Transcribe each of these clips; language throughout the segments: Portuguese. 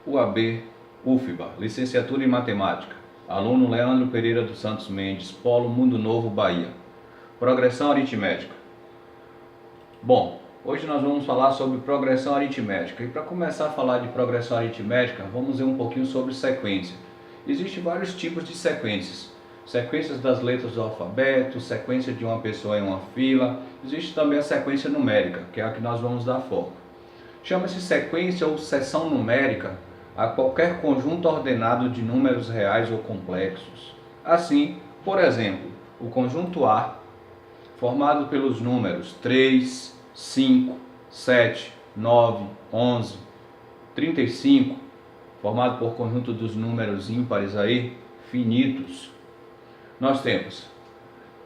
UAB, UFBA, Licenciatura em Matemática. Aluno Leandro Pereira dos Santos Mendes, Polo Mundo Novo, Bahia. Progressão aritmética. Bom, hoje nós vamos falar sobre progressão aritmética. E para começar a falar de progressão aritmética, vamos ver um pouquinho sobre sequência. Existem vários tipos de sequências. Sequências das letras do alfabeto, sequência de uma pessoa em uma fila. Existe também a sequência numérica, que é a que nós vamos dar foco. Chama-se sequência ou seção numérica a qualquer conjunto ordenado de números reais ou complexos. Assim, por exemplo, o conjunto A, formado pelos números 3, 5, 7, 9, 11, 35, formado por conjunto dos números ímpares aí, finitos. Nós temos,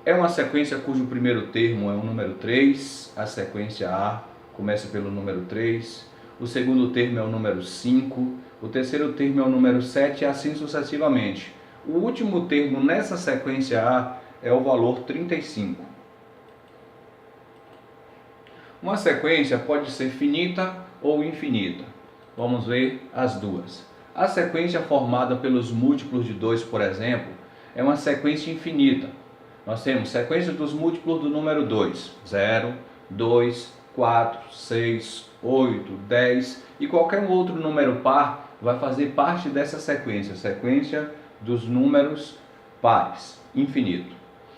é uma sequência cujo primeiro termo é o número 3, a sequência A começa pelo número 3, o segundo termo é o número 5, o terceiro termo é o número 7 e assim sucessivamente. O último termo nessa sequência A é o valor 35. Uma sequência pode ser finita ou infinita. Vamos ver as duas. A sequência formada pelos múltiplos de 2, por exemplo, é uma sequência infinita. Nós temos sequência dos múltiplos do número 2, 0, 2, 4, 6, 8, 10 e qualquer outro número par vai fazer parte dessa sequência, sequência dos números pares, infinito.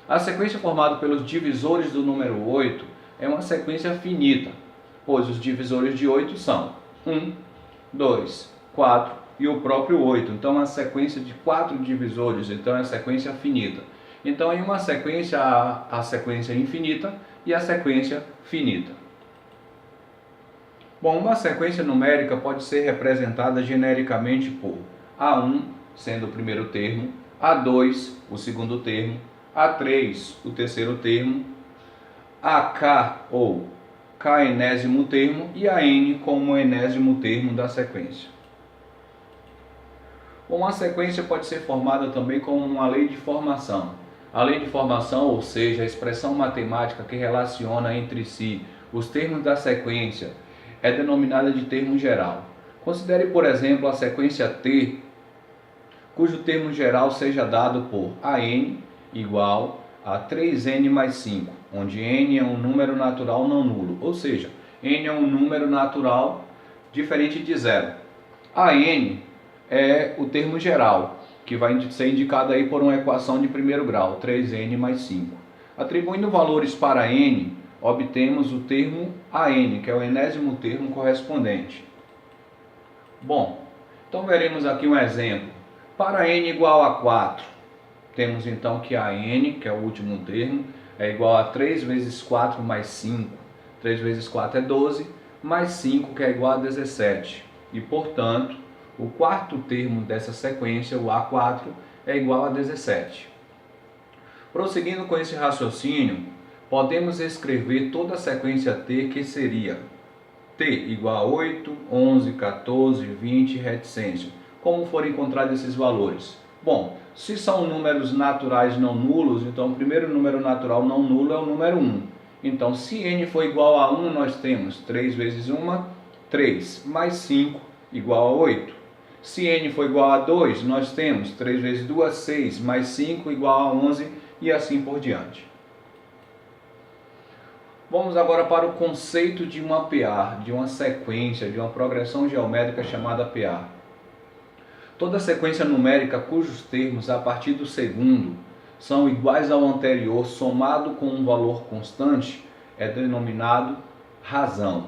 A sequência formada pelos divisores do número 8 é uma sequência finita, pois os divisores de 8 são 1, 2, 4 e o próprio 8. Então, é uma sequência de 4 divisores, então é a sequência finita. Então, em uma sequência há a sequência infinita e a sequência finita. Bom, uma sequência numérica pode ser representada genericamente por A1, sendo o primeiro termo, A2, o segundo termo, A3, o terceiro termo, AK ou K-enésimo termo e a N como o enésimo termo da sequência. Uma sequência pode ser formada também como uma lei de formação. A lei de formação, ou seja, a expressão matemática que relaciona entre si os termos da sequência, é denominada de termo geral. Considere, por exemplo, a sequência T, cujo termo geral seja dado por AN igual a 3n mais 5, onde n é um número natural não nulo, ou seja, n é um número natural diferente de zero. AN é o termo geral, que vai ser indicado aí por uma equação de primeiro grau, 3n mais 5. Atribuindo valores para n, obtemos o termo AN, que é o enésimo termo correspondente. Bom, então veremos aqui um exemplo. Para n igual a 4, temos então que a n, que é o último termo, é igual a 3 vezes 4 mais 5. 3 vezes 4 é 12, mais 5, que é igual a 17. E, portanto, o quarto termo dessa sequência, o A4, é igual a 17. Prosseguindo com esse raciocínio, podemos escrever toda a sequência T, que seria T igual a 8, 11, 14, 20, reticência. Como foram encontrados esses valores? Bom, se são números naturais não nulos, então o primeiro número natural não nulo é o número 1. Então, se n for igual a 1, nós temos 3 vezes 1, 3, mais 5, igual a 8. Se n for igual a 2, nós temos 3 vezes 2, 6, mais 5, igual a 11, e assim por diante. Vamos agora para o conceito de uma PA, de uma sequência, de uma progressão geométrica chamada PA. Toda sequência numérica cujos termos a partir do segundo são iguais ao anterior somado com um valor constante é denominado razão.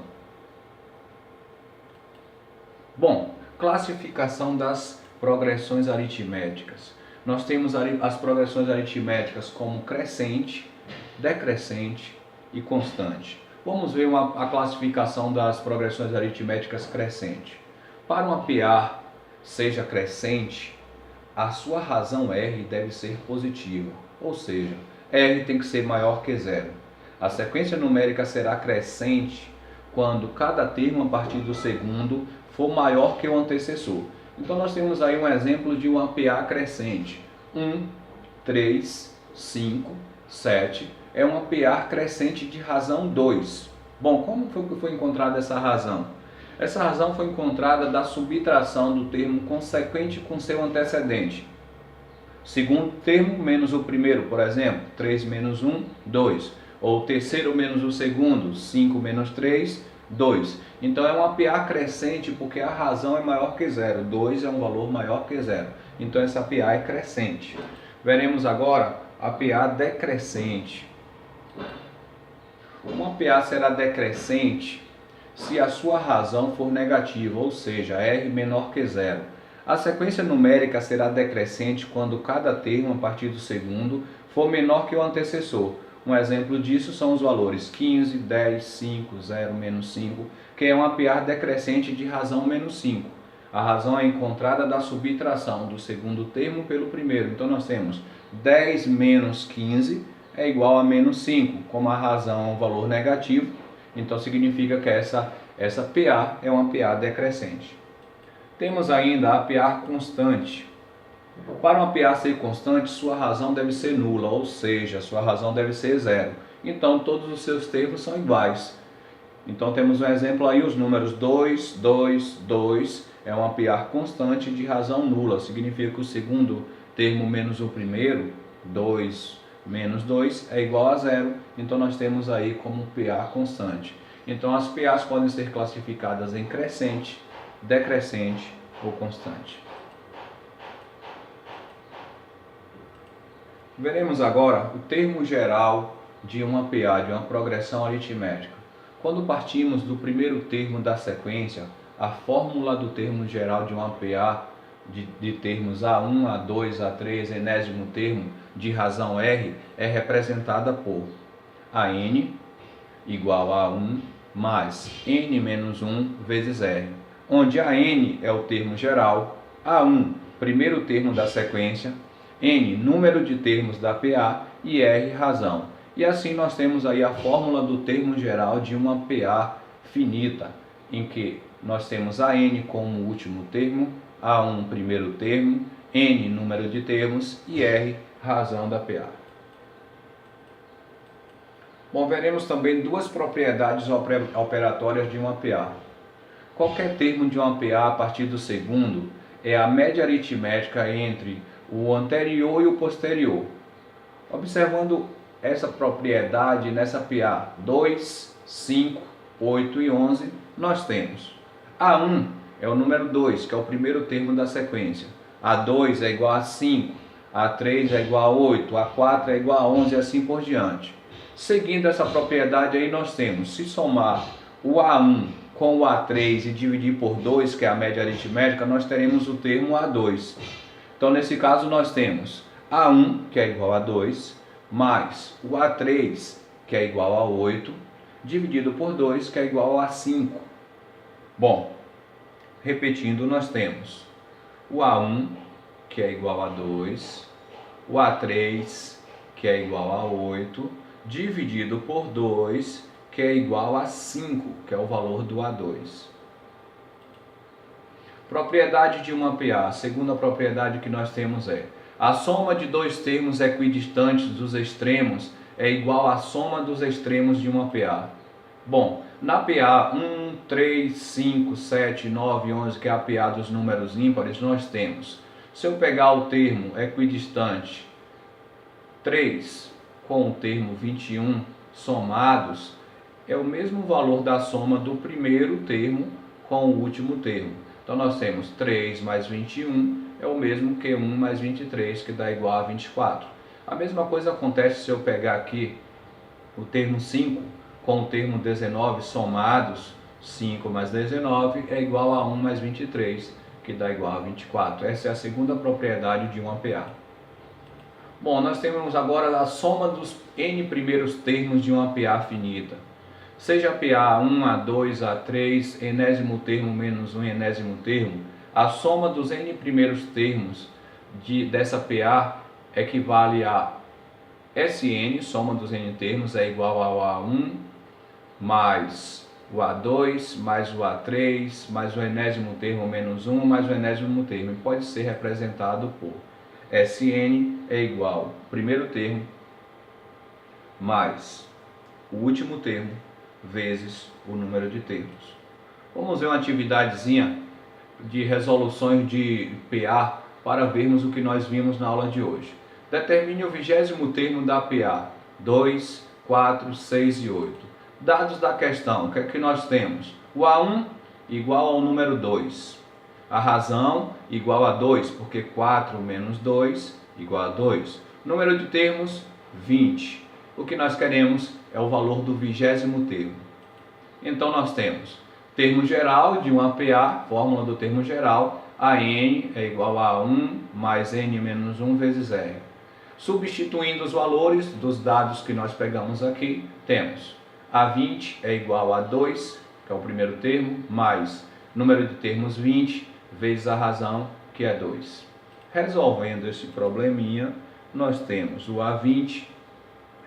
Bom, classificação das progressões aritméticas. Nós temos as progressões aritméticas como crescente, decrescente e constante. Vamos ver a classificação das progressões aritméticas crescente. Para uma PA seja crescente, a sua razão R deve ser positiva, ou seja, R tem que ser maior que zero. A sequência numérica será crescente quando cada termo a partir do segundo for maior que o antecessor. Então nós temos aí um exemplo de uma PA crescente. 1, 3, 5, 7 é uma PA crescente de razão 2. Bom, como foi encontrada essa razão? Essa razão foi encontrada da subtração do termo consequente com seu antecedente. Segundo termo menos o primeiro, por exemplo, 3 menos 1, 2. Ou terceiro menos o segundo, 5 menos 3, 2. Então é uma PA crescente porque a razão é maior que zero. 2 é um valor maior que zero. Então essa PA é crescente. Veremos agora a PA decrescente. Uma PA será decrescente se a sua razão for negativa, ou seja, R menor que zero. A sequência numérica será decrescente quando cada termo, a partir do segundo, for menor que o antecessor. Um exemplo disso são os valores 15, 10, 5, 0, menos 5, que é uma PA decrescente de razão menos 5. A razão é encontrada da subtração do segundo termo pelo primeiro. Então nós temos 10 menos 15 é igual a menos 5. Como a razão é um valor negativo, então significa que essa PA é uma PA decrescente. Temos ainda a PA constante. Para uma PA ser constante, sua razão deve ser nula, ou seja, sua razão deve ser zero. Então todos os seus termos são iguais. Então temos um exemplo aí, os números 2, 2, 2 é uma PA constante de razão nula. Significa que o segundo termo menos o primeiro, 2 menos 2, é igual a zero. Então nós temos aí como PA constante. Então as PAs podem ser classificadas em crescente, decrescente ou constante. Veremos agora o termo geral de uma PA, de uma progressão aritmética. Quando partimos do primeiro termo da sequência, a fórmula do termo geral de uma PA de termos A1, A2, A3, enésimo termo de razão R é representada por AN igual a 1 mais N menos 1 vezes R, onde AN é o termo geral, A1, primeiro termo da sequência, N, número de termos da PA e R, razão. E assim nós temos aí a fórmula do termo geral de uma PA finita, em que nós temos AN como último termo, A1, primeiro termo, N, número de termos e R, razão da PA. Bom, veremos também duas propriedades operatórias de uma PA. Qualquer termo de uma PA a partir do segundo é a média aritmética entre o anterior e o posterior. Observando essa propriedade nessa PA 2, 5, 8 e 11, nós temos A1 é o número 2, que é o primeiro termo da sequência. A2 é igual a 5, A3 é igual a 8, A4 é igual a 11 e assim por diante. Seguindo essa propriedade aí nós temos, se somar o A1 com o A3 e dividir por 2, que é a média aritmética, nós teremos o termo A2. Então nesse caso nós temos A1, que é igual a 2, mais o A3, que é igual a 8, dividido por 2, que é igual a 5. Bom, repetindo, nós temos o A1, que é igual a 2, o A3, que é igual a 8, dividido por 2, que é igual a 5, que é o valor do A2. Propriedade de uma PA. A segunda propriedade que nós temos é: a soma de dois termos equidistantes dos extremos é igual à soma dos extremos de uma PA. Bom, na PA 1, 3, 5, 7, 9, 11, que é a PA dos números ímpares, nós temos, se eu pegar o termo equidistante 3 com o termo 21 somados, é o mesmo valor da soma do primeiro termo com o último termo. Então nós temos 3 mais 21 é o mesmo que 1 mais 23, que dá igual a 24. A mesma coisa acontece se eu pegar aqui o termo 5 com o termo 19 somados, 5 mais 19 é igual a 1 mais 23, que dá igual a 24. Essa é a segunda propriedade de uma PA. Bom, nós temos agora a soma dos N primeiros termos de uma PA finita. Seja PA 1, A2, A3, enésimo termo menos 1 enésimo termo, a soma dos N primeiros termos dessa PA equivale a SN, soma dos N termos, é igual ao A1 mais o A2 mais o A3 mais o enésimo termo menos 1 mais o enésimo termo. E pode ser representado por SN é igual ao primeiro termo mais o último termo vezes o número de termos. Vamos ver uma atividadezinha de resoluções de PA para vermos o que nós vimos na aula de hoje. Determine o 20º termo da PA, 2, 4, 6 e 8. Dados da questão, o que é que nós temos? O A1 igual ao número 2. A razão igual a 2, porque 4 menos 2 igual a 2. Número de termos, 20. O que nós queremos é o valor do 20º termo. Então nós temos termo geral de uma PA, fórmula do termo geral, a n é igual a 1 mais n menos 1 vezes r. Substituindo os valores dos dados que nós pegamos aqui, temos A20 é igual a 2, que é o primeiro termo, mais número de termos 20, vezes a razão, que é 2. Resolvendo esse probleminha, nós temos o A20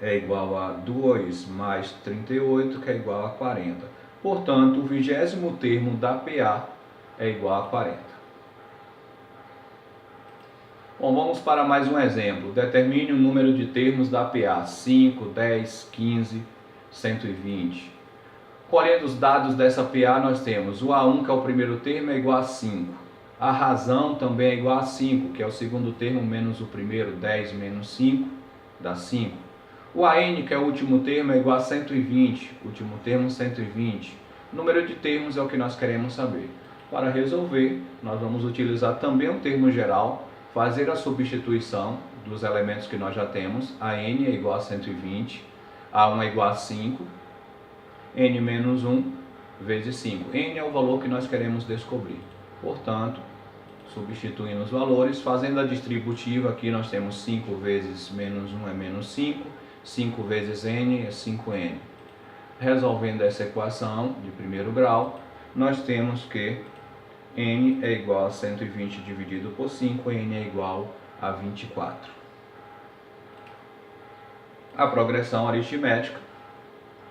é igual a 2 mais 38, que é igual a 40. Portanto, o 20º termo da PA é igual a 40. Bom, vamos para mais um exemplo. Determine o número de termos da PA, 5, 10, 15, 120. Colhendo os dados dessa PA, nós temos o A1, que é o primeiro termo, é igual a 5. A razão também é igual a 5, que é o segundo termo menos o primeiro, 10 menos 5, dá 5. O AN, que é o último termo, é igual a 120, último termo 120. O número de termos é o que nós queremos saber. Para resolver, nós vamos utilizar também um termo geral, fazer a substituição dos elementos que nós já temos. A n é igual a 120, A1 é igual a 5, n menos 1 vezes 5. N é o valor que nós queremos descobrir. Portanto, substituindo os valores, fazendo a distributiva, aqui nós temos 5 vezes menos 1 é menos 5, 5 vezes n é 5n. Resolvendo essa equação de primeiro grau, nós temos que n é igual a 120 dividido por 5, n é igual a 24. A progressão aritmética,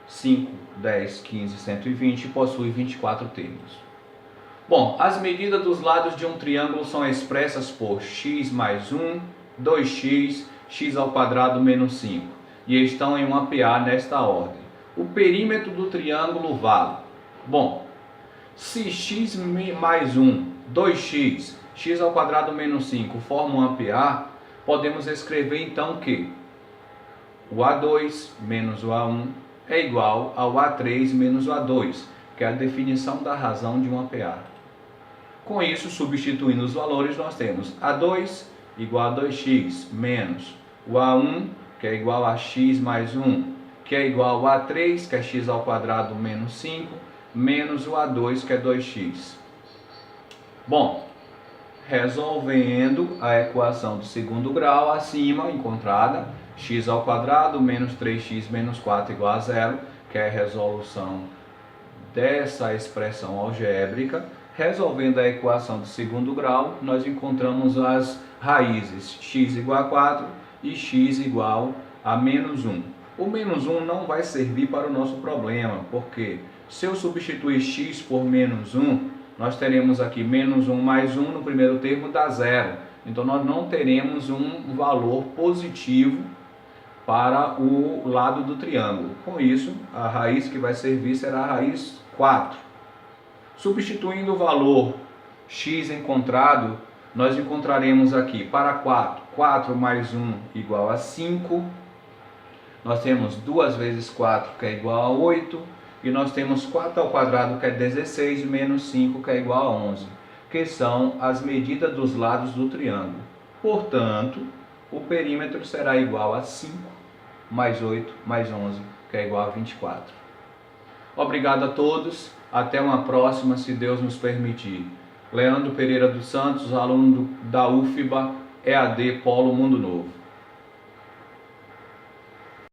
5, 10, 15, 120, possui 24 termos. Bom, as medidas dos lados de um triângulo são expressas por x mais 1, 2x, x ao quadrado menos 5, e estão em uma PA nesta ordem. O perímetro do triângulo vale. Bom, se x mais 1, 2x, x ao quadrado menos 5 formam uma PA, podemos escrever então que o A2 menos o A1 é igual ao A3 menos o A2, que é a definição da razão de uma PA. Com isso, substituindo os valores, nós temos A2 igual a 2x menos o A1, que é igual a x mais 1, que é igual a A3, que é x ao quadrado menos 5, menos o A2, que é 2x. Bom, resolvendo a equação do segundo grau, acima encontrada, x ao quadrado menos 3x menos 4 igual a 0, que é a resolução dessa expressão algébrica. Resolvendo a equação do segundo grau, nós encontramos as raízes x igual a 4 e x igual a menos 1. O menos 1 não vai servir para o nosso problema, porque se eu substituir x por menos 1, nós teremos aqui menos 1 mais 1 no primeiro termo dá 0. Então nós não teremos um valor positivo para o lado do triângulo. Com isso, a raiz que vai servir será a raiz 4. Substituindo o valor x encontrado, nós encontraremos aqui para 4, 4 mais 1 igual a 5. Nós temos 2 vezes 4, que é igual a 8. E nós temos 4 ao quadrado, que é 16, menos 5, que é igual a 11. Que são as medidas dos lados do triângulo. Portanto, o perímetro será igual a 5 mais 8 mais 11, que é igual a 24. Obrigado a todos. Até uma próxima, se Deus nos permitir. Leandro Pereira dos Santos, aluno da UFBA, EAD Polo Mundo Novo.